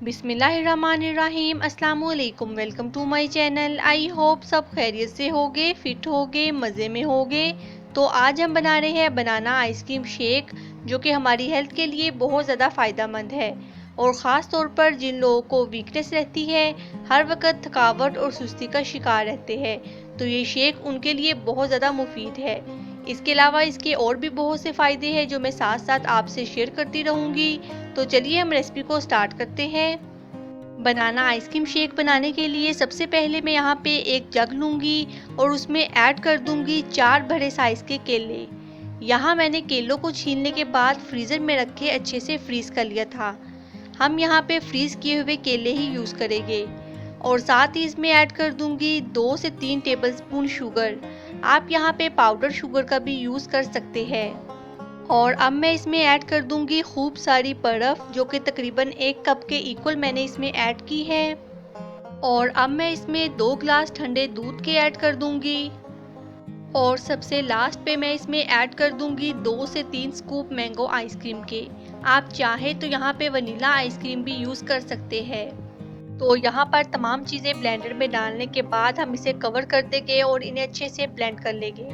बिस्मिल्लाहिर्रहमानिर्रहीम अस्सलाम वालेकुम। Welcome to my channel. I hope सब खैरियत से होगे, फिट होगे, मज़े में होगे। तो आज हम बना रहे हैं बनाना आइसक्रीम शेक, जो कि हमारी हेल्थ के लिए बहुत ज़्यादा फ़ायदेमंद है और ख़ास तौर पर जिन लोगों को वीकनेस रहती है, हर वक्त थकावट और सुस्ती का शिकार रहते हैं, तो ये शेक उनके लिए बहुत ज़्यादा मुफीद है। इसके अलावा इसके और भी बहुत से फ़ायदे हैं जो मैं साथ साथ आपसे शेयर करती रहूँगी। तो चलिए हम रेसिपी को स्टार्ट करते हैं। बनाना आइसक्रीम शेक बनाने के लिए सबसे पहले मैं यहाँ पे एक जग लूँगी और उसमें ऐड कर दूँगी 4 बड़े साइज़ के केले। यहाँ मैंने केलों को छीलने के बाद फ्रीज़र में रख के अच्छे से फ्रीज़ कर लिया था। हम यहाँ पे फ्रीज़ किए हुए केले ही यूज़ करेंगे और साथ ही इसमें ऐड कर दूँगी 2 से 3 टेबलस्पून शुगर। आप यहाँ पे पाउडर शुगर का भी यूज़ कर सकते हैं। और अब मैं इसमें ऐड कर दूंगी खूब सारी बर्फ़, जो कि तकरीबन 1 कप के इक्वल मैंने इसमें ऐड की है। और अब मैं इसमें 2 ग्लास ठंडे दूध के ऐड कर दूंगी और सबसे लास्ट पे मैं इसमें ऐड कर दूंगी 2 से 3 स्कूप मैंगो आइसक्रीम के। आप चाहे तो यहाँ पे वनीला आइसक्रीम भी यूज़ कर सकते हैं। तो यहाँ पर तमाम चीज़ें ब्लेंडर में डालने के बाद हम इसे कवर कर देंगे और इन्हें अच्छे से ब्लेंड कर लेंगे।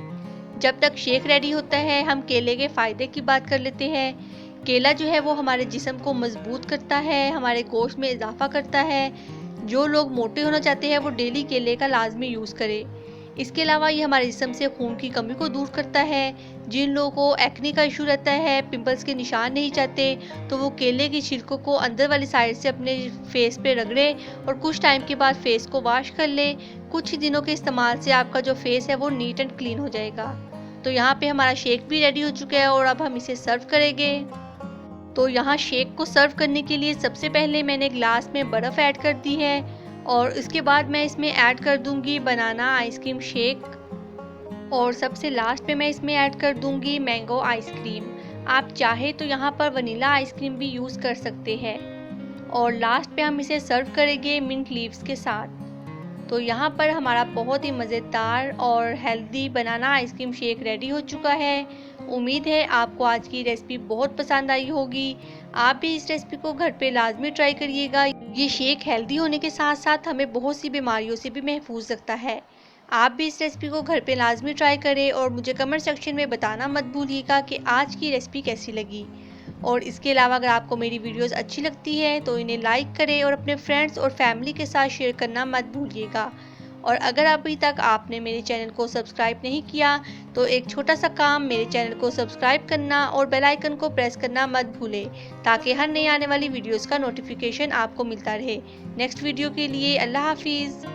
जब तक शेक रेडी होता है, हम केले के फ़ायदे की बात कर लेते हैं। केला जो है वो हमारे जिस्म को मजबूत करता है, हमारे गोश्त में इजाफा करता है। जो लोग मोटे होना चाहते हैं वो डेली केले का लाजमी यूज़ करें। इसके अलावा ये हमारे जिस्म से खून की कमी को दूर करता है। जिन लोगों को एक्ने का इशू रहता है, पिंपल्स के निशान नहीं चाहते, तो वो केले की छिलकों को अंदर वाली साइड से अपने फेस पे रगड़े और कुछ टाइम के बाद फेस को वॉश कर ले। कुछ ही दिनों के इस्तेमाल से आपका जो फेस है वो नीट एंड क्लीन हो जाएगा। तो यहाँ पे हमारा शेक भी रेडी हो चुका है और अब हम इसे सर्व करेंगे। तो यहाँ शेक को सर्व करने के लिए सबसे पहले मैंने ग्लास में बर्फ़ ऐड कर दी है और इसके बाद मैं इसमें ऐड कर दूंगी बनाना आइसक्रीम शेक और सबसे लास्ट पे मैं इसमें ऐड कर दूंगी मैंगो आइसक्रीम। आप चाहे तो यहाँ पर वनीला आइसक्रीम भी यूज़ कर सकते हैं। और लास्ट पे हम इसे सर्व करेंगे मिंट लीव्स के साथ। तो यहाँ पर हमारा बहुत ही मज़ेदार और हेल्दी बनाना आइसक्रीम शेक रेडी हो चुका है। उम्मीद है आपको आज की रेसिपी बहुत पसंद आई होगी। आप भी इस रेसिपी को घर पे लाजमी ट्राई करिएगा। ये शेक हेल्दी होने के साथ साथ हमें बहुत सी बीमारियों से भी महफूज रखता है। आप भी इस रेसिपी को घर पे लाजमी ट्राई करें और मुझे कमेंट सेक्शन में बताना मत भूलिएगा कि आज की रेसिपी कैसी लगी। और इसके अलावा अगर आपको मेरी वीडियोस अच्छी लगती है तो इन्हें लाइक करें और अपने फ्रेंड्स और फैमिली के साथ शेयर करना मत भूलिएगा। और अगर अभी तक आपने मेरे चैनल को सब्सक्राइब नहीं किया तो एक छोटा सा काम, मेरे चैनल को सब्सक्राइब करना और बेल आइकन को प्रेस करना मत भूलें, ताकि हर नई आने वाली वीडियोस का नोटिफिकेशन आपको मिलता रहे। नेक्स्ट वीडियो के लिए अल्लाह हाफिज़।